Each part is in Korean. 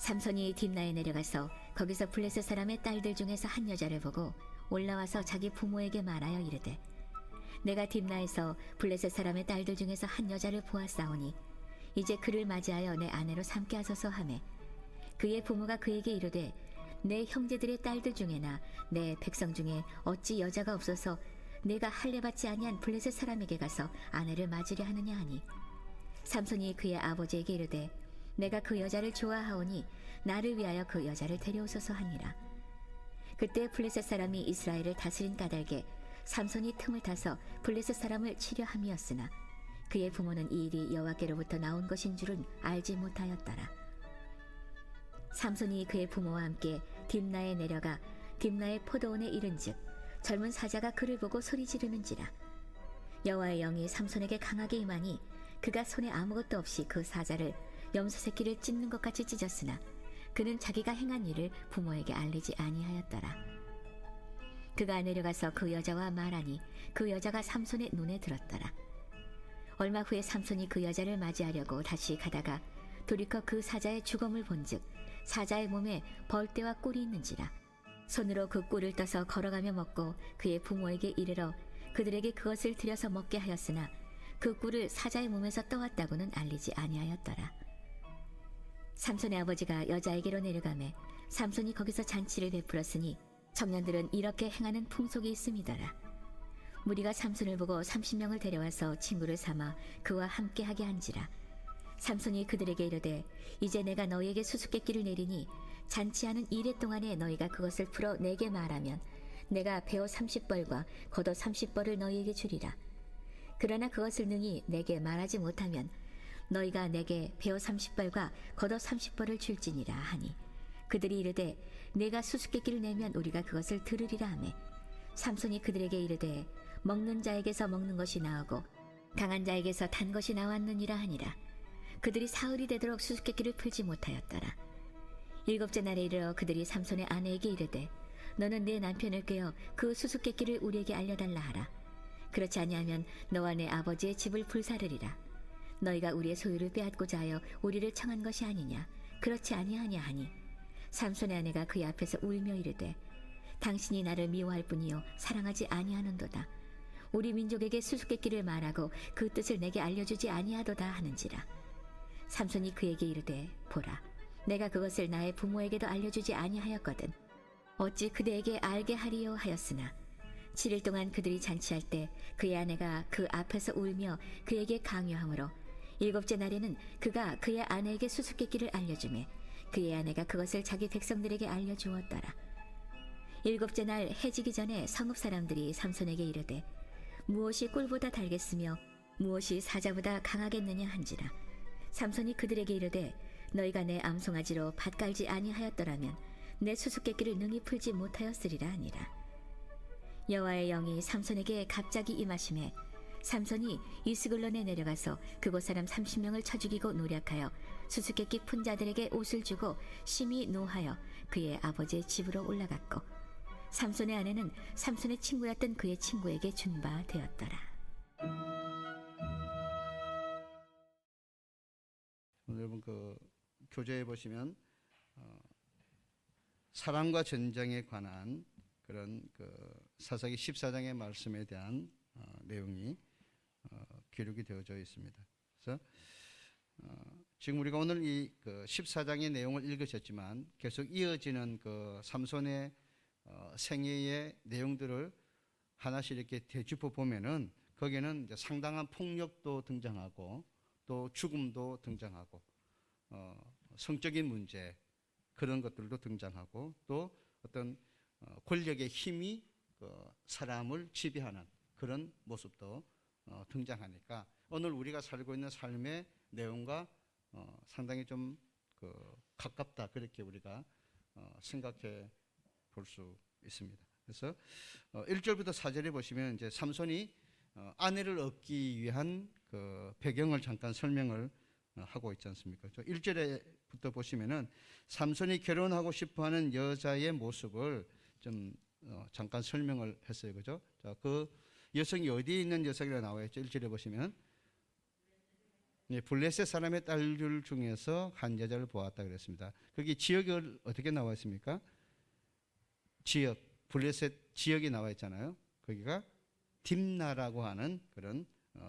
삼손이 딥나에 내려가서 거기서 블레셋 사람의 딸들 중에서 한 여자를 보고 올라와서 자기 부모에게 말하여 이르되 내가 딥나에서 블레셋 사람의 딸들 중에서 한 여자를 보았사오니 이제 그를 맞이하여 내 아내로 삼게 하소서 하매 그의 부모가 그에게 이르되 내 형제들의 딸들 중에나 내 백성 중에 어찌 여자가 없어서 내가 할례받지 아니한 블레셋 사람에게 가서 아내를 맞으려 하느냐 하니 삼손이 그의 아버지에게 이르되 내가 그 여자를 좋아하오니 나를 위하여 그 여자를 데려오소서 하니라. 그때 블레셋 사람이 이스라엘을 다스린 까닭에 삼손이 틈을 타서 블레셋 사람을 치려 함이었으나 그의 부모는 이 일이 여호와께로부터 나온 것인 줄은 알지 못하였더라. 삼손이 그의 부모와 함께 딥나에 내려가 딥나의 포도원에 이른즉 젊은 사자가 그를 보고 소리 지르는지라. 여호와의 영이 삼손에게 강하게 임하니 그가 손에 아무것도 없이 그 사자를 염소 새끼를 찢는 것 같이 찢었으나 그는 자기가 행한 일을 부모에게 알리지 아니하였더라. 그가 내려가서 그 여자와 말하니 그 여자가 삼손의 눈에 들었더라. 얼마 후에 삼손이 그 여자를 맞이하려고 다시 가다가 돌이켜 그 사자의 죽음을 본즉 사자의 몸에 벌떼와 꿀이 있는지라. 손으로 그 꿀을 떠서 걸어가며 먹고 그의 부모에게 이르러 그들에게 그것을 들여서 먹게 하였으나 그 꿀을 사자의 몸에서 떠왔다고는 알리지 아니하였더라. 삼손의 아버지가 여자에게로 내려가매 삼손이 거기서 잔치를 베풀었으니 청년들은 이렇게 행하는 풍속이 있음이더라. 무리가 삼손을 보고 30명을 데려와서 친구를 삼아 그와 함께 하게 한지라. 삼손이 그들에게 이르되 이제 내가 너희에게 수수께끼를 내리니 잔치하는 이래 동안에 너희가 그것을 풀어 내게 말하면 내가 베어 30벌과 겉옷 30벌을 너희에게 주리라. 그러나 그것을 능히 내게 말하지 못하면 너희가 내게 베어 30벌과 겉옷 30벌을 줄지니라 하니 그들이 이르되 내가 수수께끼를 내면 우리가 그것을 들으리라 하매 삼손이 그들에게 이르되 먹는 자에게서 먹는 것이 나오고 강한 자에게서 단 것이 나왔느니라 하니라. 그들이 사흘이 되도록 수수께끼를 풀지 못하였더라. 일곱째 날에 이르러 그들이 삼손의 아내에게 이르되 너는 내 남편을 꾀어 그 수수께끼를 우리에게 알려달라 하라. 그렇지 아니하면 너와 내 아버지의 집을 불사르리라. 너희가 우리의 소유를 빼앗고자 하여 우리를 청한 것이 아니냐. 그렇지 아니하냐 하니 삼손의 아내가 그의 앞에서 울며 이르되 당신이 나를 미워할 뿐이요 사랑하지 아니하는도다. 우리 민족에게 수수께끼를 말하고 그 뜻을 내게 알려주지 아니하도다 하는지라. 삼손이 그에게 이르되 보라 내가 그것을 나의 부모에게도 알려주지 아니하였거든 어찌 그대에게 알게 하리요 하였으나 7일 동안 그들이 잔치할 때 그의 아내가 그 앞에서 울며 그에게 강요하므로 일곱째 날에는 그가 그의 아내에게 수수께끼를 알려주매 그의 아내가 그것을 자기 백성들에게 알려주었더라. 일곱째 날 해지기 전에 성읍 사람들이 삼손에게 이르되 무엇이 꿀보다 달겠으며 무엇이 사자보다 강하겠느냐 한지라. 삼손이 그들에게 이르되 너희가 내 암송아지로 밭 깔지 아니하였더라면 내 수수께끼를 능히 풀지 못하였으리라 하니라. 여호와의 영이 삼손에게 갑자기 임하심에 삼손이 이스글론에 내려가서 그곳 사람 30명을 쳐 죽이고 노략하여 수수께끼 푼 자들에게 옷을 주고 심히 노하여 그의 아버지의 집으로 올라갔고 삼손의 아내는 삼손의 친구였던 그의 친구에게 준 바 되었더라. 여러분 그 교재에 보시면 사랑과 전쟁에 관한 그런 그 사사기 14장의 말씀에 대한 내용이 기록이 되어져 있습니다. 그래서 지금 우리가 오늘 이 그 14장의 내용을 읽으셨지만 계속 이어지는 그 삼손의 생애의 내용들을 하나씩 이렇게 되짚어 보면은 거기에는 이제 상당한 폭력도 등장하고 또 죽음도 등장하고 성적인 문제 그런 것들도 등장하고 또 어떤 권력의 힘이 그 사람을 지배하는 그런 모습도 등장하니까 오늘 우리가 살고 있는 삶의 내용과 상당히 좀 그 가깝다 그렇게 우리가 생각해 볼 수 있습니다. 그래서 1절부터 4절에 보시면 이제 삼손이 아내를 얻기 위한 그 배경을 잠깐 설명을 하고 있지 않습니까? 1절에부터 보시면은 삼손이 결혼하고 싶어하는 여자의 모습을 좀 잠깐 설명을 했어요, 그죠? 자, 그 여성이 어디에 있는 여성이라 나와 있죠? 1절에 보시면 블레셋 사람의 딸들 중에서 한 여자를 보았다 그랬습니다. 거기 지역을 어떻게 나와 있습니까? 지역, 블레셋 지역이 나와 있잖아요. 거기가 딥나라고 하는 그런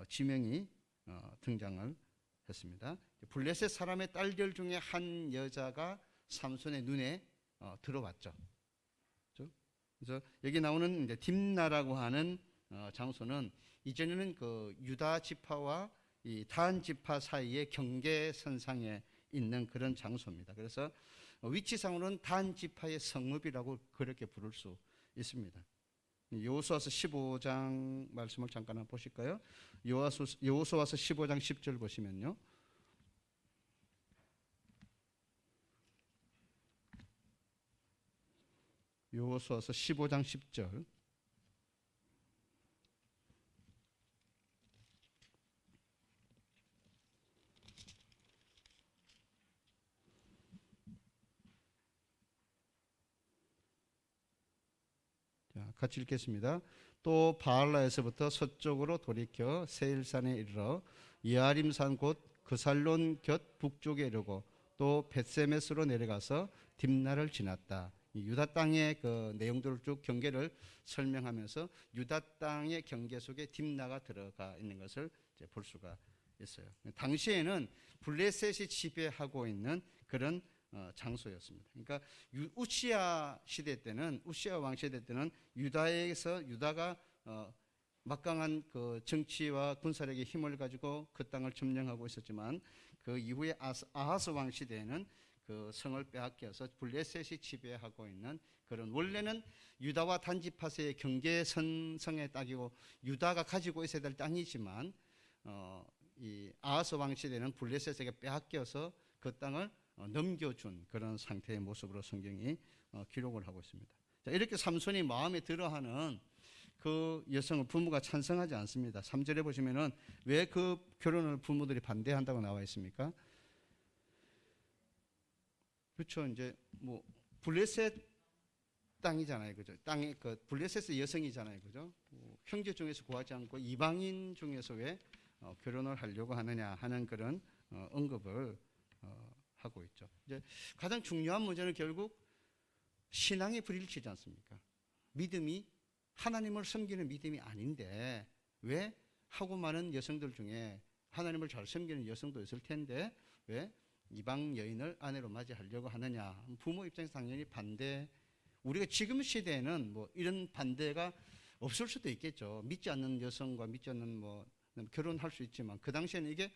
지명이 등장을 했습니다. 블레셋 사람의 딸들 중에 한 여자가 삼손의 눈에 들어왔죠. 그래서 여기 나오는 이제 딥나라고 하는 장소는 이전에는 그 유다 지파와 이 다한 지파 사이의 경계선상에 있는 그런 장소입니다. 그래서 위치상으로는 다한 지파의 성읍이라고 그렇게 부를 수 있습니다. 여호수아서 15장 말씀을 잠깐 한번 보실까요? 여호수아서 15장 10절 보시면요. 여호수아서 15장 10절. 자, 같이 읽겠습니다. 또 바알라에서부터 서쪽으로 돌이켜 세일산에 이르러 여아림산 곧 그살론 곁 북쪽에 이르고 또 벳세메스로 내려가서 딥나를 지났다. 유다 땅의 그 내용들을 쭉 경계를 설명하면서 유다 땅의 경계 속에 딥나가 들어가 있는 것을 이제 볼 수가 있어요. 당시에는 블레셋이 지배하고 있는 그런 장소였습니다. 그러니까 우시아 시대 때는, 우시아 왕 시대 때는 유다가 막강한 그 정치와 군사력의 힘을 가지고 그 땅을 점령하고 있었지만 그 이후에 아하스 왕 시대에는 그 성을 빼앗겨서 블레셋이 지배하고 있는 그런, 원래는 유다와 단지파세의 경계선상의 땅이고 유다가 가지고 있어야 될 땅이지만 이 아하스 왕 시대는 블레셋에게 빼앗겨서 그 땅을 넘겨준 그런 상태의 모습으로 성경이 기록을 하고 있습니다. 자, 이렇게 삼손이 마음에 들어하는 그 여성을 부모가 찬성하지 않습니다. 3절에 보시면은 왜 그 결혼을 부모들이 반대한다고 나와 있습니까? 그렇죠. 이제 뭐 블레셋 땅이잖아요, 그죠? 땅이 그 블레셋의 여성이잖아요, 그죠? 형제 중에서 구하지 않고 이방인 중에서 왜 결혼을 하려고 하느냐 하는 그런 언급을 하고 있죠. 이제 가장 중요한 문제는 결국 신앙의 불일치지 않습니까? 믿음이 하나님을 섬기는 믿음이 아닌데 왜 하고 많은 여성들 중에 하나님을 잘 섬기는 여성도 있을 텐데 왜 이방 여인을 아내로 맞이하려고 하느냐? 부모 입장에서 당연히 반대. 우리가 지금 시대에는 뭐 이런 반대가 없을 수도 있겠죠. 믿지 않는 여성과 믿지 않는 뭐 결혼할 수 있지만 그 당시에는 이게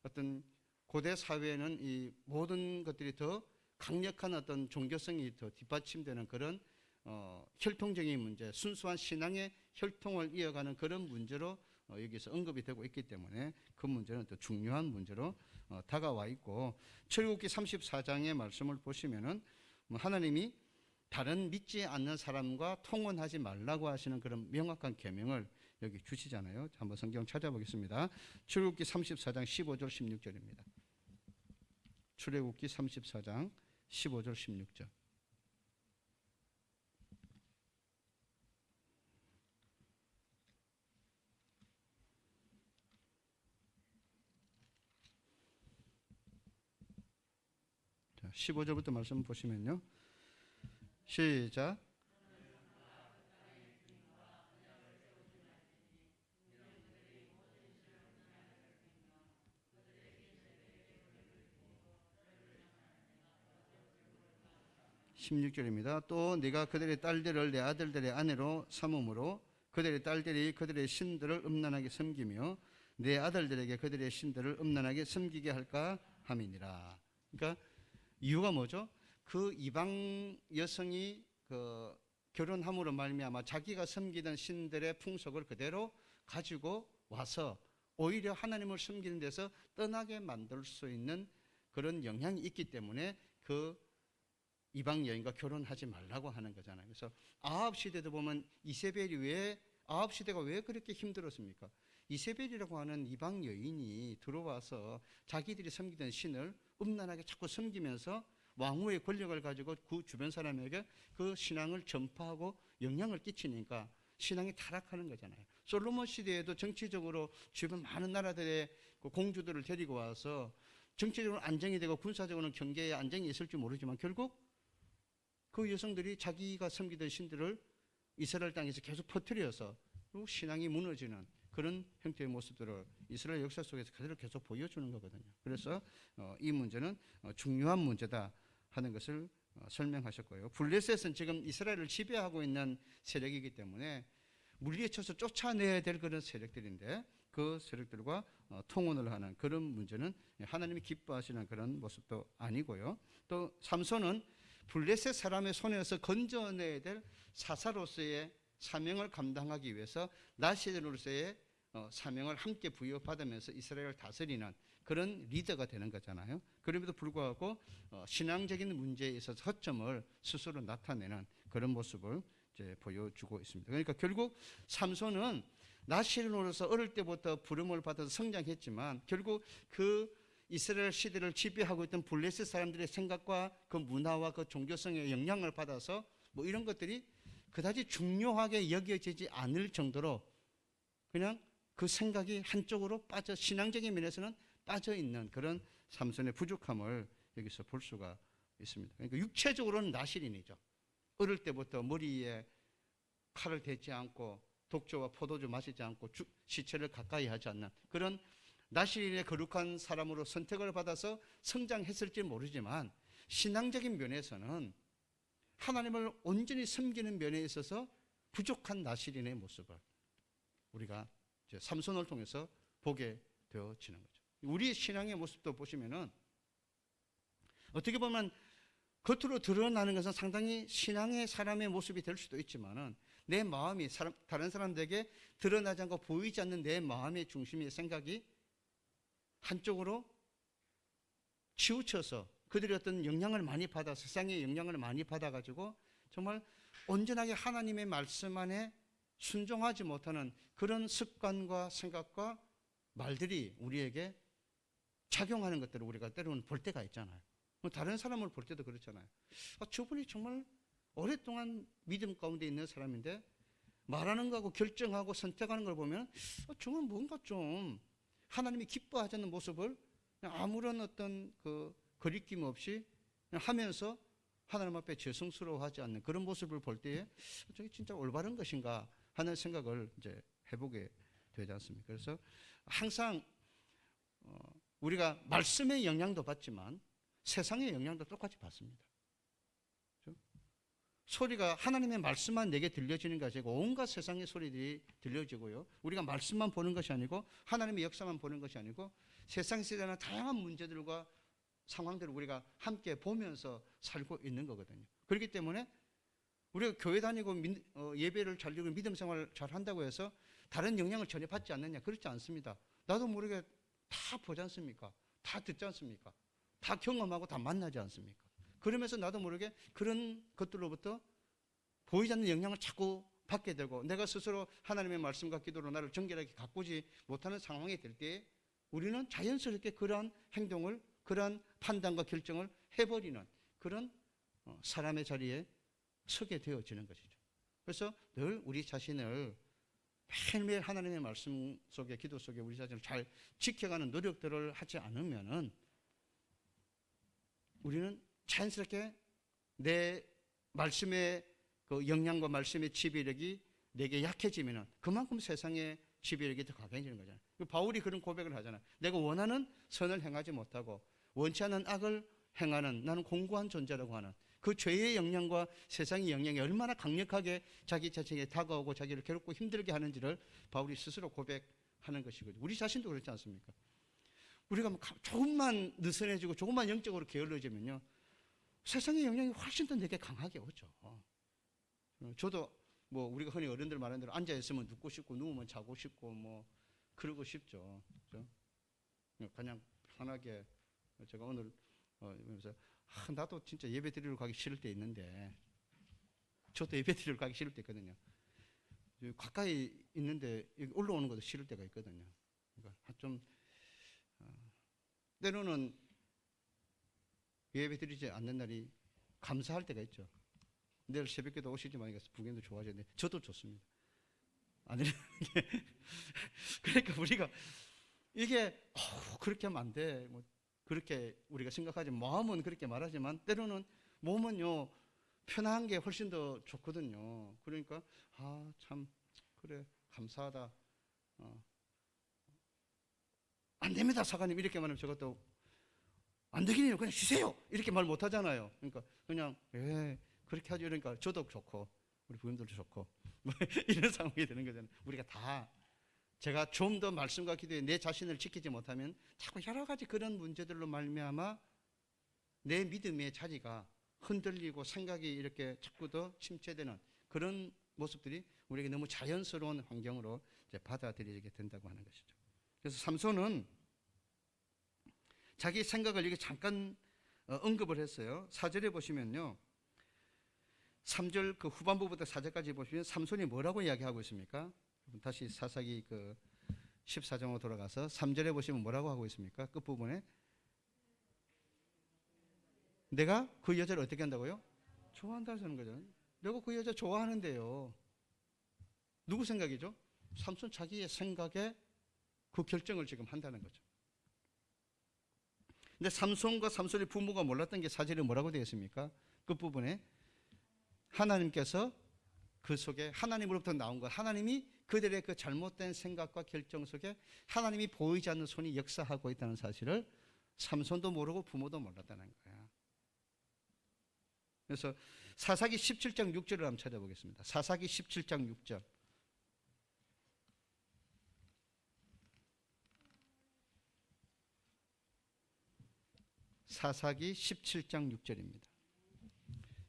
어떤 고대 사회에는 이 모든 것들이 더 강력한 어떤 종교성이 더 뒷받침되는 그런 혈통적인 문제, 순수한 신앙의 혈통을 이어가는 그런 문제로 여기서 언급이 되고 있기 때문에 그 문제는 더 중요한 문제로 다가와 있고, 출애굽기 34장의 말씀을 보시면은 하나님이 다른 믿지 않는 사람과 통혼하지 말라고 하시는 그런 명확한 계명을 여기 주시잖아요. 한번 성경 찾아보겠습니다. 출애굽기 34장 15절 16절입니다. 출애굽기 34장 15절 16절. 자, 15절부터 말씀 보시면요. 시작. 16절입니다. 또 네가 그들의 딸들을 내 아들들의 아내로 삼음으로 그들의 딸들이 그들의 신들을 음란하게 섬기며 내 아들들에게 그들의 신들을 음란하게 섬기게 할까 함이니라. 그러니까 이유가 뭐죠? 그 이방 여성이 그 결혼함으로 말미암아 자기가 섬기던 신들의 풍속을 그대로 가지고 와서 오히려 하나님을 섬기는 데서 떠나게 만들 수 있는 그런 영향이 있기 때문에 그 이방 여인과 결혼하지 말라고 하는 거잖아요. 그래서 아합 시대도 보면 이세벨이 왜, 아합 시대가 왜 그렇게 힘들었습니까? 이세벨이라고 하는 이방 여인이 들어와서 자기들이 섬기던 신을 음란하게 자꾸 섬기면서 왕후의 권력을 가지고 그 주변 사람에게 그 신앙을 전파하고 영향을 끼치니까 신앙이 타락하는 거잖아요. 솔로몬 시대에도 정치적으로 주변 많은 나라들의 그 공주들을 데리고 와서 정치적으로 안정이 되고 군사적으로는 경계에 안정이 있을지 모르지만 결국 그 여성들이 자기가 섬기던 신들을 이스라엘 땅에서 계속 퍼뜨려서 신앙이 무너지는 그런 형태의 모습들을 이스라엘 역사 속에서 그대로 계속 보여주는 거거든요. 그래서 이 문제는 중요한 문제다 하는 것을 설명하셨고요. 블레셋은 지금 이스라엘을 지배하고 있는 세력이기 때문에 물리쳐서 쫓아내야 될 그런 세력들인데 그 세력들과 통혼을 하는 그런 문제는 하나님이 기뻐하시는 그런 모습도 아니고요. 또 삼손은 블레셋 사람의 손에서 건져내야 될 사사로서의 사명을 감당하기 위해서 나시로서의 사명을 함께 부여받으면서 이스라엘을 다스리는 그런 리더가 되는 거잖아요. 그럼에도 불구하고 신앙적인 문제에 있어서 허점을 스스로 나타내는 그런 모습을 이제 보여주고 있습니다. 그러니까 결국 삼손은 나시로로서 어릴 때부터 부름을 받아서 성장했지만 결국 그 이스라엘 시대를 지배하고 있던 블레셋 사람들의 생각과 그 문화와 그 종교성의 영향을 받아서 뭐 이런 것들이 그다지 중요하게 여겨지지 않을 정도로 그냥 그 생각이 한쪽으로 빠져 신앙적인 면에서는 빠져 있는 그런 삼손의 부족함을 여기서 볼 수가 있습니다. 그러니까 육체적으로는 나실인이죠. 어릴 때부터 머리에 칼을 대지 않고 독주와 포도주 마시지 않고 시체를 가까이 하지 않는 그런 나실인의 거룩한 사람으로 선택을 받아서 성장했을지 모르지만 신앙적인 면에서는 하나님을 온전히 섬기는 면에 있어서 부족한 나실인의 모습을 우리가 이제 삼손을 통해서 보게 되어지는 거죠. 우리 신앙의 모습도 보시면은 어떻게 보면 겉으로 드러나는 것은 상당히 신앙의 사람의 모습이 될 수도 있지만은 내 마음이 다른 사람들에게 드러나지 않고 보이지 않는 내 마음의 중심의 생각이 한쪽으로 치우쳐서 그들이 어떤 영향을 많이 받아 세상의 영향을 많이 받아가지고 정말 온전하게 하나님의 말씀 안에 순종하지 못하는 그런 습관과 생각과 말들이 우리에게 작용하는 것들을 우리가 때로는 볼 때가 있잖아요. 다른 사람을 볼 때도 그렇잖아요. 저분이 정말 오랫동안 믿음 가운데 있는 사람인데 말하는 거하고 결정하고 선택하는 걸 보면 저건 뭔가 좀 하나님이 기뻐하지 않는 모습을 그냥 아무런 어떤 그 거리낌 없이 그냥 하면서 하나님 앞에 죄송스러워하지 않는 그런 모습을 볼 때에 저게 진짜 올바른 것인가 하는 생각을 이제 해보게 되지 않습니까? 그래서 항상 우리가 말씀의 영향도 받지만 세상의 영향도 똑같이 받습니다. 그렇죠? 소리가 하나님의 말씀만 내게 들려지는 것이 아니고 온갖 세상의 소리들이 들려지고요. 우리가 말씀만 보는 것이 아니고 하나님의 역사만 보는 것이 아니고 세상에서 일어나는 다양한 문제들과 상황들을 우리가 함께 보면서 살고 있는 거거든요. 그렇기 때문에 우리가 교회 다니고 예배를 잘 드리고 믿음 생활을 잘 한다고 해서 다른 영향을 전혀 받지 않느냐? 그렇지 않습니다. 나도 모르게 다 보지 않습니까? 다 듣지 않습니까? 다 경험하고 다 만나지 않습니까? 그러면서 나도 모르게 그런 것들로부터 보이지 않는 영향을 자꾸 받게 되고 내가 스스로 하나님의 말씀과 기도로 나를 정결하게 가꾸지 못하는 상황이 될 때 우리는 자연스럽게 그러한 행동을 그러한 판단과 결정을 해버리는 그런 사람의 자리에 서게 되어지는 것이죠. 그래서 늘 우리 자신을 매일매일 하나님의 말씀 속에 기도 속에 우리 자신을 잘 지켜가는 노력들을 하지 않으면은 우리는 자연스럽게 내 말씀의 그 영향과 말씀의 지배력이 내게 약해지면은 그만큼 세상의 지배력이 더 강해지는 거잖아요. 바울이 그런 고백을 하잖아요. 내가 원하는 선을 행하지 못하고 원치 않는 악을 행하는 나는 공고한 존재라고 하는 그 죄의 영향과 세상의 영향이 얼마나 강력하게 자기 자신에게 다가오고 자기를 괴롭고 힘들게 하는지를 바울이 스스로 고백하는 것이거든요. 우리 자신도 그렇지 않습니까? 우리가 조금만 느슨해지고 조금만 영적으로 게을러지면요 세상의 영향이 훨씬 더 내게 강하게 오죠. 저도 뭐 우리가 흔히 어른들 말하는 대로 앉아 있으면 눕고 싶고 누우면 자고 싶고 뭐 그러고 싶죠. 그렇죠? 그냥 편하게 제가 오늘 그러면서 나도 진짜 예배 드리러 가기 싫을 때 있는데 저도 예배 드리러 가기 싫을 때 있거든요. 가까이 있는데 올라오는 것도 싫을 때가 있거든요. 그러니까 좀 때로는 예배 드리지 않는 날이 감사할 때가 있죠. 내일 새벽에도 오시지 마니까 부경도 좋아지는데 저도 좋습니다. 안 일어나는 게 그러니까 우리가 이게 그렇게 하면 안 돼. 뭐 그렇게 우리가 생각하지 마음은 그렇게 말하지만 때로는 몸은요 편한 게 훨씬 더 좋거든요. 그러니까 참 그래 감사하다. 안 됩니다 사관님 이렇게 말하면 저것도 안 되기는 그냥 쉬세요 이렇게 말 못 하잖아요. 그러니까 그냥 그렇게 하죠. 그러니까 저도 좋고 우리 부인들도 좋고 뭐 이런 상황이 되는 거잖아요. 우리가 다 제가 좀 더 말씀과 기도에 내 자신을 지키지 못하면 자꾸 여러 가지 그런 문제들로 말미암아 내 믿음의 자리가 흔들리고 생각이 이렇게 자꾸 더 침체되는 그런 모습들이 우리에게 너무 자연스러운 환경으로 이제 받아들여지게 된다고 하는 것이죠. 그래서 삼손은 자기 생각을 이렇게 잠깐 언급을 했어요. 4절에 보시면요. 3절 그 후반부부터 4절까지 보시면 삼손이 뭐라고 이야기하고 있습니까? 다시 사사기 그 14장으로 돌아가서 3절에 보시면 뭐라고 하고 있습니까? 끝부분에 내가 그 여자를 어떻게 한다고요? 좋아한다고 하는 거죠. 내가 그 여자 좋아하는데요. 누구 생각이죠? 삼손 자기의 생각에 그 결정을 지금 한다는 거죠. 근데 삼손과 삼손의 부모가 몰랐던 게 4절에 뭐라고 되어 있습니까? 끝부분에 하나님께서 그 속에 하나님으로부터 나온 것, 하나님이 그들의 그 잘못된 생각과 결정 속에 하나님이 보이지 않는 손이 역사하고 있다는 사실을 삼손도 모르고 부모도 몰랐다는 거야. 그래서 사사기 17장 6절을 한번 찾아보겠습니다. 사사기 17장 6절. 사사기 17장 6절입니다.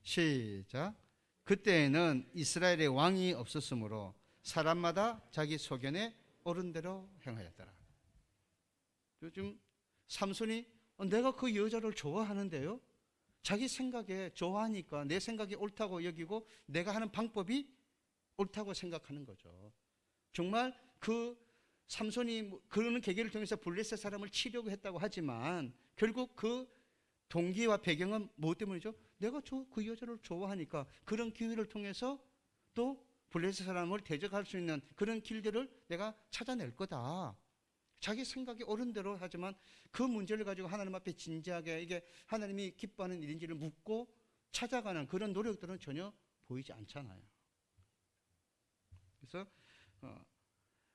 시작. 그때에는 이스라엘의 왕이 없었으므로 사람마다 자기 소견에 옳은 대로 행하였더라. 요즘 삼손이 내가 그 여자를 좋아하는데요. 자기 생각에 좋아하니까 내 생각이 옳다고 여기고 내가 하는 방법이 옳다고 생각하는 거죠. 정말 그 삼손이 그러는 계기를 통해서 블레셋 사람을 치려고 했다고 하지만 결국 그 동기와 배경은 무엇 때문이죠? 내가 그 여자를 좋아하니까 그런 기회를 통해서 또 블레셋 사람을 대적할 수 있는 그런 길들을 내가 찾아낼 거다. 자기 생각이 옳은 대로 하지만 그 문제를 가지고 하나님 앞에 진지하게 이게 하나님이 기뻐하는 일인지를 묻고 찾아가는 그런 노력들은 전혀 보이지 않잖아요. 그래서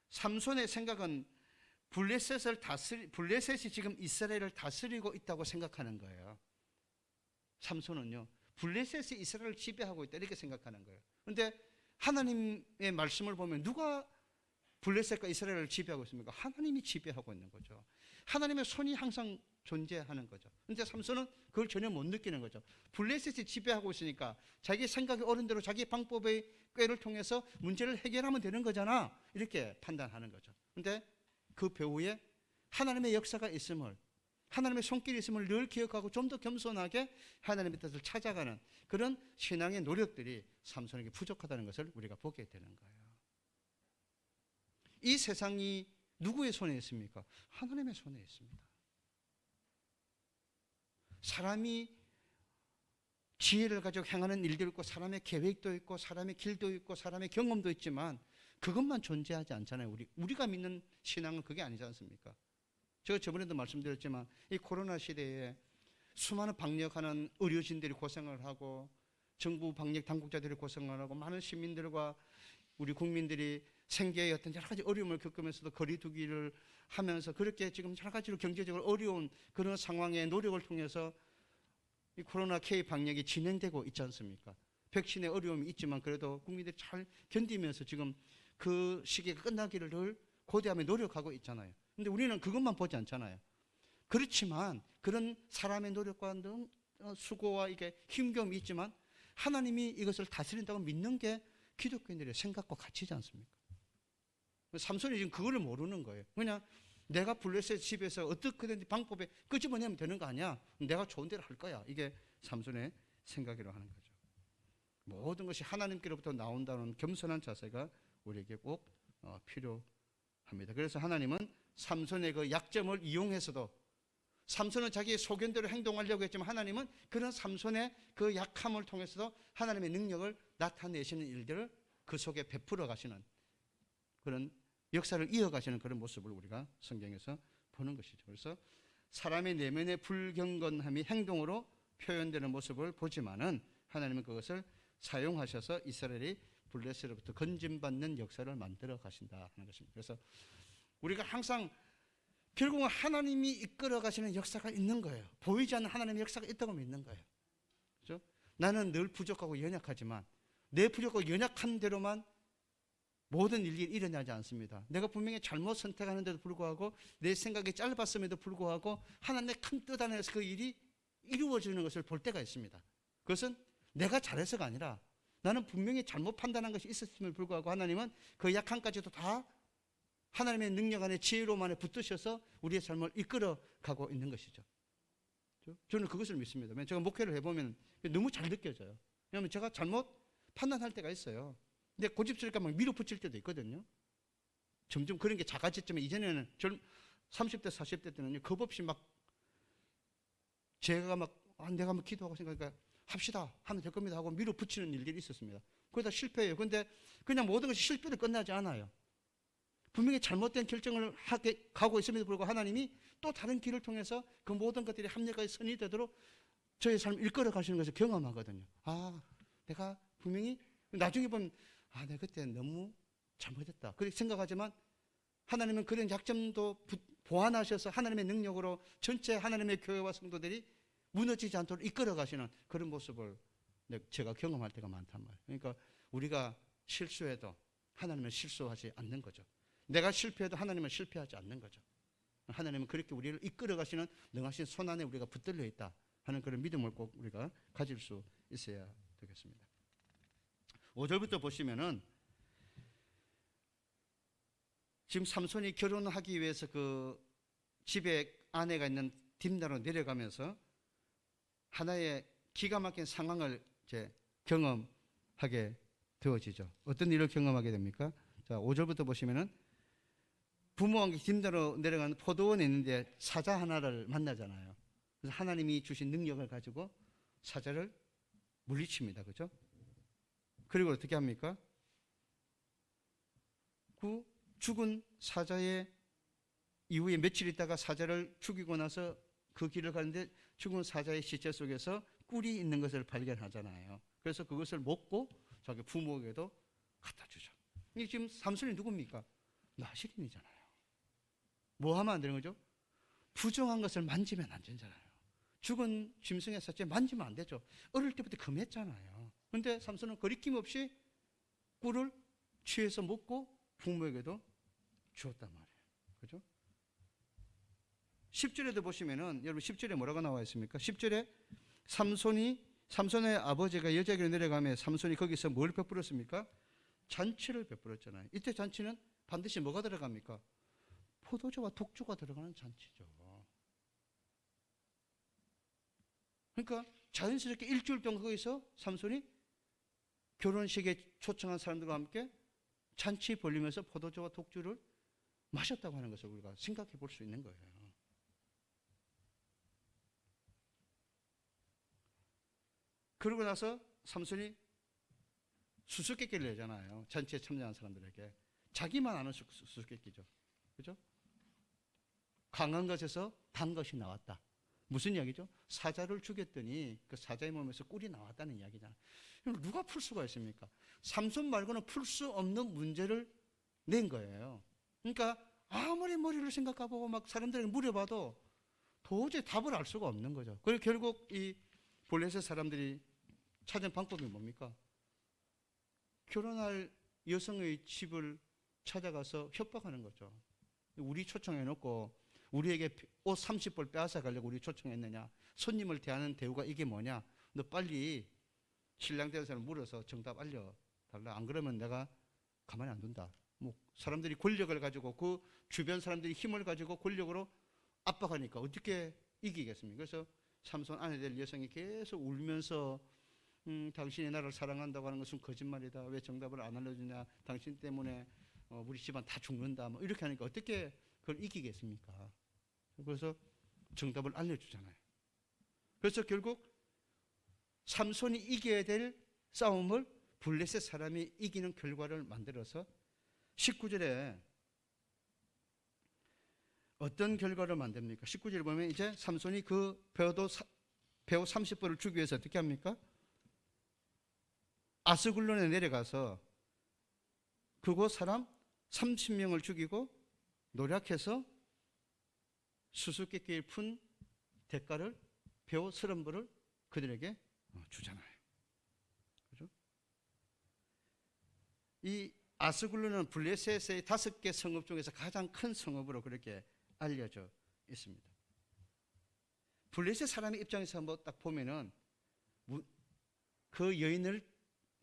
삼손의 생각은 블레셋이 지금 이스라엘을 다스리고 있다고 생각하는 거예요. 삼손은요, 블레셋이 이스라엘을 지배하고 있다 이렇게 생각하는 거예요. 그런데 하나님의 말씀을 보면 누가 블레셋과 이스라엘을 지배하고 있습니까? 하나님이 지배하고 있는 거죠. 하나님의 손이 항상 존재하는 거죠. 그런데 삼손은 그걸 전혀 못 느끼는 거죠. 블레셋이 지배하고 있으니까 자기 생각이 옳은 대로 자기 방법의 꾀를 통해서 문제를 해결하면 되는 거잖아 이렇게 판단하는 거죠. 그런데 그 배후에 하나님의 역사가 있음을, 하나님의 손길이 있음을 늘 기억하고 좀 더 겸손하게 하나님의 뜻을 찾아가는 그런 신앙의 노력들이 삼손에게 부족하다는 것을 우리가 보게 되는 거예요. 이 세상이 누구의 손에 있습니까? 하나님의 손에 있습니다. 사람이 지혜를 가지고 행하는 일도 있고 사람의 계획도 있고 사람의 길도 있고 사람의 경험도 있지만 그것만 존재하지 않잖아요. 우리가 믿는 신앙은 그게 아니지 않습니까? 제가 저번에도 말씀드렸지만 이 코로나 시대에 수많은 방역하는 의료진들이 고생을 하고 정부 방역 당국자들이 고생을 하고 많은 시민들과 우리 국민들이 생계의 어떤 여러 가지 어려움을 겪으면서도 거리 두기를 하면서 그렇게 지금 여러 가지로 경제적으로 어려운 그런 상황의 노력을 통해서 이 코로나 K 방역이 진행되고 있지 않습니까? 백신의 어려움이 있지만 그래도 국민들이 잘 견디면서 지금 그 시기가 끝나기를 늘 고대하며 노력하고 있잖아요. 그런데 우리는 그것만 보지 않잖아요. 그렇지만 그런 사람의 노력과 수고와 이게 힘겨움이 있지만 하나님이 이것을 다스린다고 믿는 게 기독교인들의 생각과 같이지 않습니까? 삼손이 지금 그거를 모르는 거예요. 그냥 내가 블레셋 집에서 어떻게든지 방법에 끄집어내면 되는 거 아니야? 내가 좋은 대로 할 거야. 이게 삼손의 생각이라고 하는 거죠. 모든 것이 하나님께로부터 나온다는 겸손한 자세가 우리에게 꼭 필요합니다. 그래서 하나님은 삼손의 그 약점을 이용해서도 삼손은 자기의 소견대로 행동하려고 했지만 하나님은 그런 삼손의 그 약함을 통해서도 하나님의 능력을 나타내시는 일들을 그 속에 베풀어 가시는 그런 역사를 이어가시는 그런 모습을 우리가 성경에서 보는 것이죠. 그래서 사람의 내면의 불경건함이 행동으로 표현되는 모습을 보지만은 하나님은 그것을 사용하셔서 이스라엘이 블레셋으로부터 건짐받는 역사를 만들어 가신다 하는 것입니다. 그래서 우리가 항상 결국은 하나님이 이끌어 가시는 역사가 있는 거예요. 보이지 않는 하나님의 역사가 있다고 믿는 거예요. 그렇죠? 나는 늘 부족하고 연약하지만 내 부족하고 연약한 대로만 모든 일이 일어나지 않습니다. 내가 분명히 잘못 선택하는데도 불구하고 내 생각이 짧았음에도 불구하고 하나님의 큰 뜻 안에서 그 일이 이루어지는 것을 볼 때가 있습니다. 그것은 내가 잘해서가 아니라 나는 분명히 잘못 판단한 것이 있었음에도 불구하고 하나님은 그 약함까지도 다 하나님의 능력 안에 지혜로만에 붙드셔서 우리의 삶을 이끌어 가고 있는 것이죠. 저는 그것을 믿습니다. 제가 목회를 해보면 너무 잘 느껴져요. 왜냐하면 제가 잘못 판단할 때가 있어요. 근데 고집스럽게 막 밀어붙일 때도 있거든요. 점점 그런 게 작아졌지만 이전에는 30대, 40대 때는 겁 없이 막 제가 막 내가 막 기도하고 생각하니까 합시다 하면 될 겁니다 하고 밀어붙이는 일들이 있었습니다. 그러다 실패해요. 근데 그냥 모든 것이 실패로 끝나지 않아요. 분명히 잘못된 결정을 하게 가고 있음에도 불구하고 하나님이 또 다른 길을 통해서 그 모든 것들이 합력하여 선이 되도록 저의 삶을 이끌어 가시는 것을 경험하거든요. 아, 내가 분명히 나중에 보면 내가 그때 너무 잘못했다 그렇게 생각하지만 하나님은 그런 약점도 보완하셔서 하나님의 능력으로 전체 하나님의 교회와 성도들이 무너지지 않도록 이끌어 가시는 그런 모습을 제가 경험할 때가 많단 말이에요. 그러니까 우리가 실수해도 하나님은 실수하지 않는 거죠. 내가 실패해도 하나님은 실패하지 않는 거죠. 하나님은 그렇게 우리를 이끌어 가시는 능하신 손 안에 우리가 붙들려 있다 하는 그런 믿음을 꼭 우리가 가질 수 있어야 되겠습니다. 5절부터 보시면은 지금 삼손이 결혼하기 위해서 그 집에 아내가 있는 딥나로 내려가면서 하나의 기가 막힌 상황을 이제 경험하게 되어지죠. 어떤 일을 경험하게 됩니까? 자, 5절부터 보시면은 부모와 함께 딥나로 내려가는 포도원에 있는데 사자 하나를 만나잖아요. 그래서 하나님이 주신 능력을 가지고 사자를 물리칩니다. 그죠? 그리고 어떻게 합니까? 그 죽은 사자의 이후에 며칠 있다가 사자를 죽이고 나서 그 길을 가는데 죽은 사자의 시체 속에서 꿀이 있는 것을 발견하잖아요. 그래서 그것을 먹고 자기 부모에게도 갖다 주죠. 이게 지금 삼손이 누굽니까? 나실인이잖아요. 뭐 하면 안 되는 거죠? 부정한 것을 만지면 안 되잖아요. 죽은 짐승의 사체 만지면 안 되죠. 어릴 때부터 금했잖아요. 그런데 삼손은 거리낌 없이 꿀을 취해서 먹고 부모에게도 주었단 말이에요. 그죠? 10절에도 보시면은 여러분 10절에 뭐라고 나와 있습니까? 10절에 삼손의 아버지가 여자에게 내려가며 삼손이 거기서 뭘 베풀었습니까? 잔치를 베풀었잖아요. 이때 잔치는 반드시 뭐가 들어갑니까? 포도주와 독주가 들어가는 잔치죠. 그러니까 자연스럽게 일주일 동안 거기서 삼손이 결혼식에 초청한 사람들과 함께 잔치 벌리면서 포도주와 독주를 마셨다고 하는 것을 우리가 생각해 볼 수 있는 거예요. 그러고 나서 삼손이 수수께끼를 내잖아요. 잔치에 참여한 사람들에게. 자기만 아는 수수께끼죠. 그죠? 강한 것에서 단 것이 나왔다. 무슨 이야기죠? 사자를 죽였더니 그 사자의 몸에서 꿀이 나왔다는 이야기잖아요. 누가 풀 수가 있습니까? 삼손 말고는 풀 수 없는 문제를 낸 거예요. 그러니까 아무리 머리를 생각하고 막 사람들에게 물어봐도 도저히 답을 알 수가 없는 거죠. 그리고 결국 이 블레셋 사람들이 찾은 방법이 뭡니까? 결혼할 여성의 집을 찾아가서 협박하는 거죠. 우리 초청해놓고 우리에게 옷 30벌 빼앗아 가려고 우리 초청했느냐? 손님을 대하는 대우가 이게 뭐냐? 너 빨리 신랑 되는 사람 물어서 정답 알려달라. 안 그러면 내가 가만히 안 둔다. 뭐 사람들이 권력을 가지고 그 주변 사람들이 힘을 가지고 권력으로 압박하니까 어떻게 이기겠습니까? 그래서 삼손 아내 될 여성이 계속 울면서 당신이 나를 사랑한다고 하는 것은 거짓말이다. 왜 정답을 안 알려주냐? 당신 때문에 우리 집안 다 죽는다. 뭐 이렇게 하니까 어떻게 그걸 이기겠습니까? 그래서 정답을 알려주잖아요. 그래서 결국 삼손이 이겨야 될 싸움을 블레셋 사람이 이기는 결과를 만들어서 19절에 어떤 결과를 만듭니까? 19절에 보면 이제 삼손이 그 배우 30벌을 주기 위해서 어떻게 합니까? 아스글론에 내려가서 그곳 사람 30명을 죽이고 노력해서 수수께끼를 푼 대가를 배우 30벌을 그들에게 주잖아요. 그죠? 이 아스글론은 블레셋의 5개 성읍 중에서 가장 큰 성읍으로 그렇게 알려져 있습니다. 블레셋 사람의 입장에서 한번 딱 보면은 그 여인을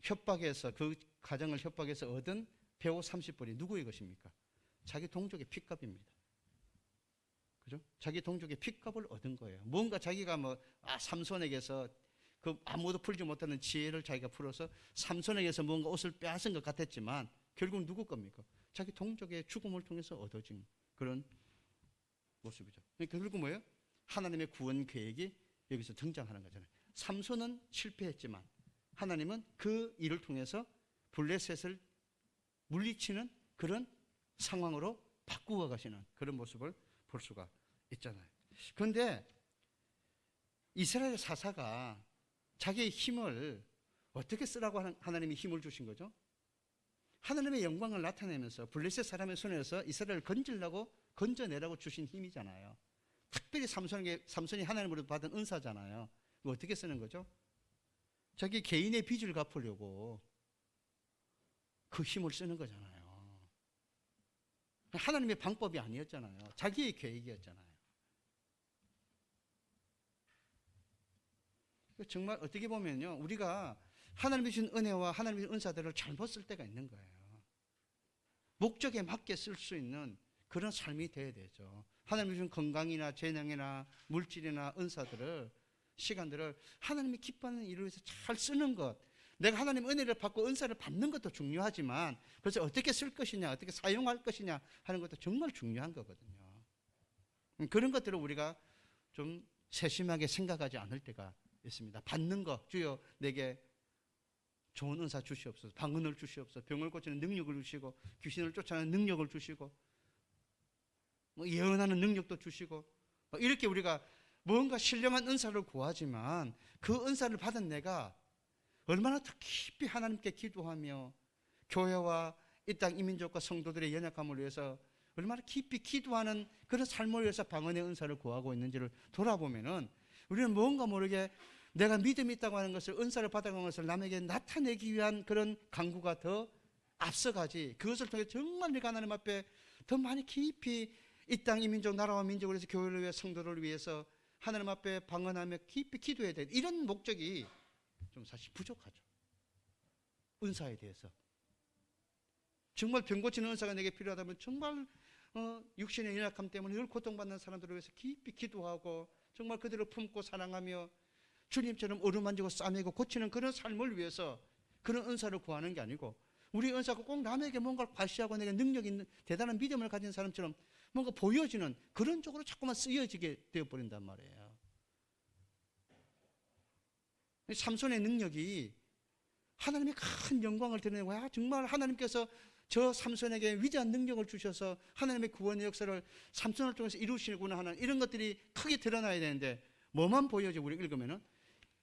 협박해서 그 가정을 협박해서 얻은 배우 30벌이 누구의 것입니까? 자기 동족의 핏값입니다. 그죠? 자기 동족의 핏값을 얻은 거예요. 뭔가 자기가 삼손에게서 그 아무도 풀지 못하는 지혜를 자기가 풀어서 삼손에게서 뭔가 옷을 빼앗은 것 같았지만 결국 누구 겁니까? 자기 동족의 죽음을 통해서 얻어진 그런 모습이죠. 그러니까 결국 뭐예요? 하나님의 구원 계획이 여기서 등장하는 거잖아요. 삼손은 실패했지만 하나님은 그 일을 통해서 블레셋을 물리치는 그런 상황으로 바꾸어 가시는 그런 모습을 볼 수가 있잖아요. 그런데 이스라엘 사사가 자기의 힘을 어떻게 쓰라고 하나님이 힘을 주신 거죠? 하나님의 영광을 나타내면서 블레셋 사람의 손에서 이스라엘을 건져내라고 주신 힘이잖아요. 특별히 삼손이 하나님으로 받은 은사잖아요. 이거 어떻게 쓰는 거죠? 자기 개인의 빚을 갚으려고 그 힘을 쓰는 거잖아요. 하나님의 방법이 아니었잖아요. 자기의 계획이었잖아요. 정말 어떻게 보면요, 우리가 하나님이 주신 은혜와 하나님이 주신 은사들을 잘못 쓸 때가 있는 거예요. 목적에 맞게 쓸 수 있는 그런 삶이 돼야 되죠. 하나님이 주신 건강이나 재능이나 물질이나 은사들을, 시간들을 하나님이 기뻐하는 일을 위해서 잘 쓰는 것, 내가 하나님 은혜를 받고 은사를 받는 것도 중요하지만 그래서 어떻게 쓸 것이냐, 어떻게 사용할 것이냐 하는 것도 정말 중요한 거거든요. 그런 것들을 우리가 좀 세심하게 생각하지 않을 때가 있습니다. 받는 것, 주여 내게 좋은 은사 주시옵소서, 방언을 주시옵소서, 병을 고치는 능력을 주시고 귀신을 쫓아내는 능력을 주시고 예언하는 능력도 주시고 이렇게 우리가 뭔가 신령한 은사를 구하지만 그 은사를 받은 내가 얼마나 더 깊이 하나님께 기도하며 교회와 이 땅 이민족과 성도들의 연약함을 위해서 얼마나 깊이 기도하는 그런 삶을 위해서 방언의 은사를 구하고 있는지를 돌아보면은 우리는 뭔가 모르게 내가 믿음이 있다고 하는 것을, 은사를 받아가는 것을 남에게 나타내기 위한 그런 강구가 더 앞서가지, 그것을 통해 정말 내가 하나님 앞에 더 많이 깊이 이 땅 이민족 나라와 민족을 위해서 교회를 위해 성도를 위해서 하나님 앞에 방언하며 깊이 기도해야 돼. 이런 목적이 좀 사실 부족하죠. 은사에 대해서 정말 병 고치는 은사가 내게 필요하다면 정말 육신의 연약함 때문에 늘 고통받는 사람들을 위해서 깊이 기도하고 정말 그들을 품고 사랑하며 주님처럼 어루만지고 싸매고 고치는 그런 삶을 위해서 그런 은사를 구하는 게 아니고, 우리 은사가 꼭 남에게 뭔가를 과시하고 내게 능력 있는 대단한 믿음을 가진 사람처럼 뭔가 보여지는 그런 쪽으로 자꾸만 쓰여지게 되어버린단 말이에요. 삼손의 능력이 하나님의 큰 영광을 드러내고, 정말 하나님께서 저 삼손에게 위대한 능력을 주셔서 하나님의 구원의 역사를 삼손을 통해서 이루시구나 하는 이런 것들이 크게 드러나야 되는데, 뭐만 보여져 우리 읽으면은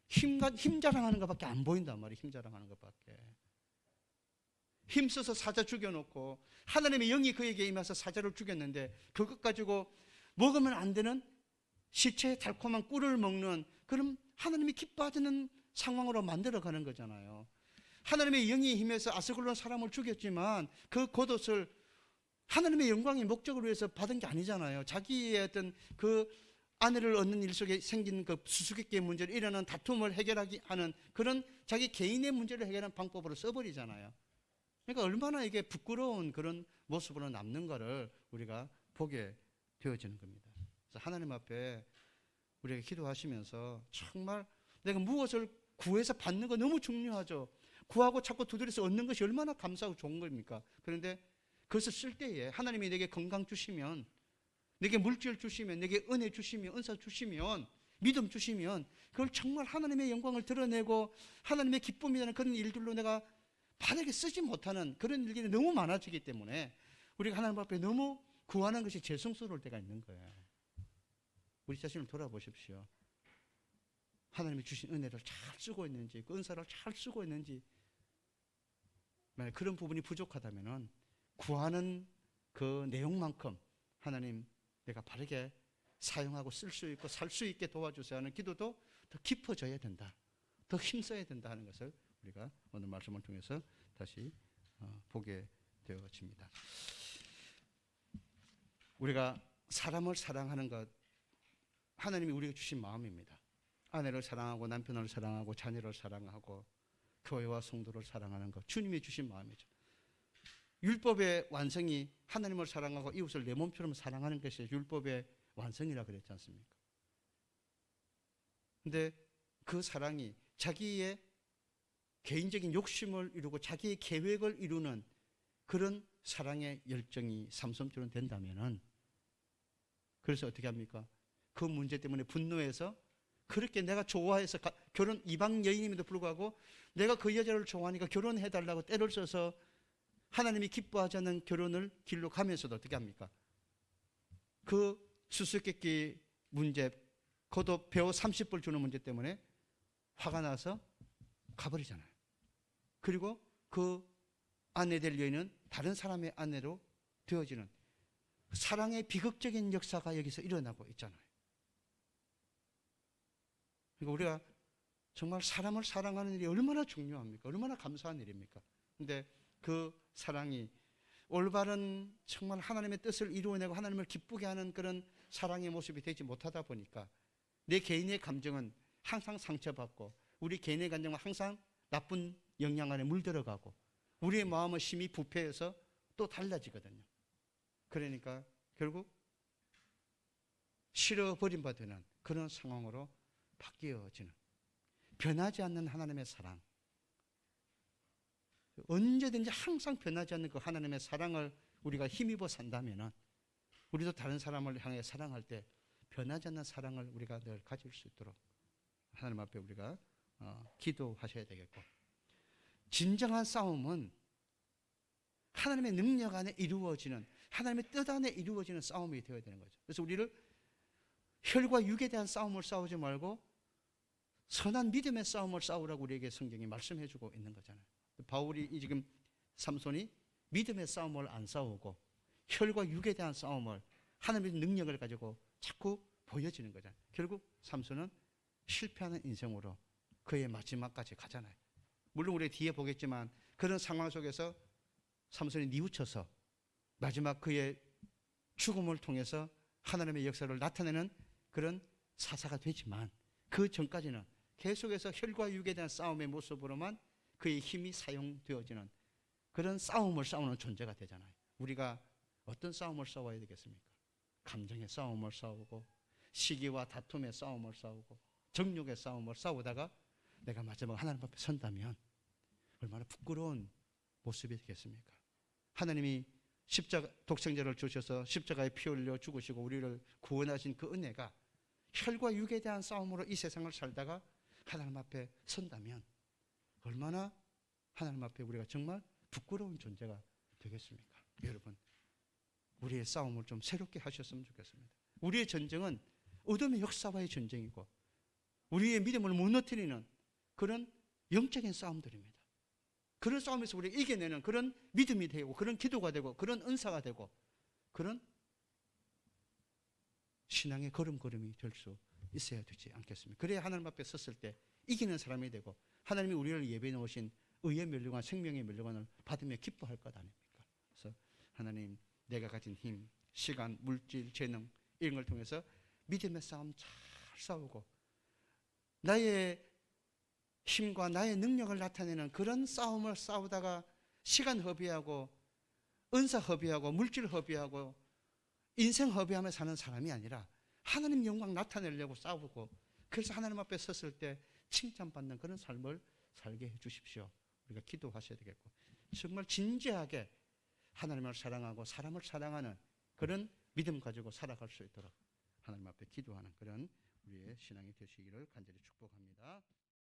힘 자랑하는 것밖에 안 보인단 말이에요. 힘 자랑하는 것밖에. 힘써서 사자 죽여놓고 하나님의 영이 그에게 임해서 사자를 죽였는데 그것 가지고 먹으면 안 되는 시체의 달콤한 꿀을 먹는 그런 하나님이 기뻐하는 상황으로 만들어가는 거잖아요. 하나님의 영이 힘에서 아스글론 사람을 죽였지만 그 겉옷을 하나님의 영광의 목적을 위해서 받은 게 아니잖아요. 자기의 어떤 그 아내를 얻는 일 속에 생긴 그 수수께끼의 문제를, 일어나는 다툼을 해결하기 하는 그런 자기 개인의 문제를 해결하는 방법으로 써버리잖아요. 그러니까 얼마나 이게 부끄러운 그런 모습으로 남는 거를 우리가 보게 되어지는 겁니다. 그래서 하나님 앞에 우리가 기도하시면서 정말 내가 무엇을 구해서 받는 거 너무 중요하죠. 구하고 자꾸 두드려서 얻는 것이 얼마나 감사하고 좋은 겁니까? 그런데 그것을 쓸 때에 하나님이 내게 건강 주시면, 내게 물질 주시면, 내게 은혜 주시면, 은사 주시면, 믿음 주시면 그걸 정말 하나님의 영광을 드러내고 하나님의 기쁨이라는 그런 일들로 내가 바르게 쓰지 못하는 그런 일들이 너무 많아지기 때문에 우리가 하나님 앞에 너무 구하는 것이 죄송스러울 때가 있는 거예요. 우리 자신을 돌아보십시오. 하나님이 주신 은혜를 잘 쓰고 있는지, 그 은사를 잘 쓰고 있는지, 만약 그런 부분이 부족하다면 구하는 그 내용만큼 하나님 내가 바르게 사용하고 쓸 수 있고 살 수 있게 도와주세요 하는 기도도 더 깊어져야 된다. 더 힘써야 된다 하는 것을 우리가 오늘 말씀을 통해서 다시 보게 되어집니다. 우리가 사람을 사랑하는 것, 하나님이 우리에게 주신 마음입니다. 아내를 사랑하고 남편을 사랑하고 자녀를 사랑하고 교회와 성도를 사랑하는 것, 주님이 주신 마음이죠. 율법의 완성이 하나님을 사랑하고 이웃을 내 몸처럼 사랑하는 것이 율법의 완성이라 그랬지 않습니까? 근데 그 사랑이 자기의 개인적인 욕심을 이루고 자기의 계획을 이루는 그런 사랑의 열정이 삼손처럼 된다면은, 그래서 어떻게 합니까? 그 문제 때문에 분노해서 그렇게 내가 좋아해서 결혼 이방 여인임에도 불구하고 내가 그 여자를 좋아하니까 결혼해달라고 때를 써서 하나님이 기뻐하지 않는 결혼을 길로 가면서도 어떻게 합니까? 그 수수께끼 문제, 그것도 배우 30불 주는 문제 때문에 화가 나서 가버리잖아요. 그리고 그 아내 될 여인은 다른 사람의 아내로 되어지는 사랑의 비극적인 역사가 여기서 일어나고 있잖아요. 그러니까 우리가 정말 사람을 사랑하는 일이 얼마나 중요합니까? 얼마나 감사한 일입니까? 근데 그 사랑이 올바른 정말 하나님의 뜻을 이루어내고 하나님을 기쁘게 하는 그런 사랑의 모습이 되지 못하다 보니까 내 개인의 감정은 항상 상처받고 우리 개인의 감정은 항상 나쁜 영향 안에 물들어가고 우리의 마음은 심히 부패해서 또 달라지거든요. 그러니까 결국 싫어버림 받는 그런 상황으로 바뀌어지는, 변하지 않는 하나님의 사랑, 언제든지 항상 변하지 않는 그 하나님의 사랑을 우리가 힘입어 산다면 우리도 다른 사람을 향해 사랑할 때 변하지 않는 사랑을 우리가 늘 가질 수 있도록 하나님 앞에 우리가 기도하셔야 되겠고, 진정한 싸움은 하나님의 능력 안에 이루어지는, 하나님의 뜻 안에 이루어지는 싸움이 되어야 되는 거죠. 그래서 우리를 혈과 육에 대한 싸움을 싸우지 말고 선한 믿음의 싸움을 싸우라고 우리에게 성경이 말씀해 주고 있는 거잖아요. 바울이 지금 삼손이 믿음의 싸움을 안 싸우고 혈과 육에 대한 싸움을 하나님의 능력을 가지고 자꾸 보여지는 거잖아요. 결국 삼손은 실패하는 인생으로 그의 마지막까지 가잖아요. 물론 우리 뒤에 보겠지만 그런 상황 속에서 삼손이 뉘우쳐서 마지막 그의 죽음을 통해서 하나님의 역사를 나타내는 그런 사사가 되지만 그 전까지는 계속해서 혈과 육에 대한 싸움의 모습으로만 그의 힘이 사용되어지는 그런 싸움을 싸우는 존재가 되잖아요. 우리가 어떤 싸움을 싸워야 되겠습니까? 감정의 싸움을 싸우고 시기와 다툼의 싸움을 싸우고 정욕의 싸움을 싸우다가 내가 마지막 하나님 앞에 선다면 얼마나 부끄러운 모습이 되겠습니까? 하나님이 십자가 독생자를 주셔서 십자가에 피 흘려 죽으시고 우리를 구원하신 그 은혜가 혈과 육에 대한 싸움으로 이 세상을 살다가 하나님 앞에 선다면 얼마나 하나님 앞에 우리가 정말 부끄러운 존재가 되겠습니까? 여러분, 우리의 싸움을 좀 새롭게 하셨으면 좋겠습니다. 우리의 전쟁은 어둠의 역사와의 전쟁이고 우리의 믿음을 무너뜨리는 그런 영적인 싸움들입니다. 그런 싸움에서 우리가 이겨내는 그런 믿음이 되고 그런 기도가 되고 그런 은사가 되고 그런 신앙의 걸음걸음이 될 수 있어야 되지 않겠습니까? 그래야 하나님 앞에 섰을 때 이기는 사람이 되고 하나님이 우리를 예배해 놓으신 의의 멸류관, 생명의 멸류관을 받으며 기뻐할 것 아닙니까? 그래서 하나님, 내가 가진 힘, 시간, 물질, 재능 이런 걸 통해서 믿음의 싸움 잘 싸우고 나의 힘과 나의 능력을 나타내는 그런 싸움을 싸우다가 시간 허비하고 은사 허비하고 물질 허비하고 인생 허비하며 사는 사람이 아니라 하나님 영광 나타내려고 싸우고 그래서 하나님 앞에 섰을 때 칭찬받는 그런 삶을 살게 해 주십시오. 우리가 기도하셔야 되겠고 정말 진지하게 하나님을 사랑하고 사람을 사랑하는 그런 믿음 가지고 살아갈 수 있도록 하나님 앞에 기도하는 그런 우리의 신앙이 되시기를 간절히 축복합니다.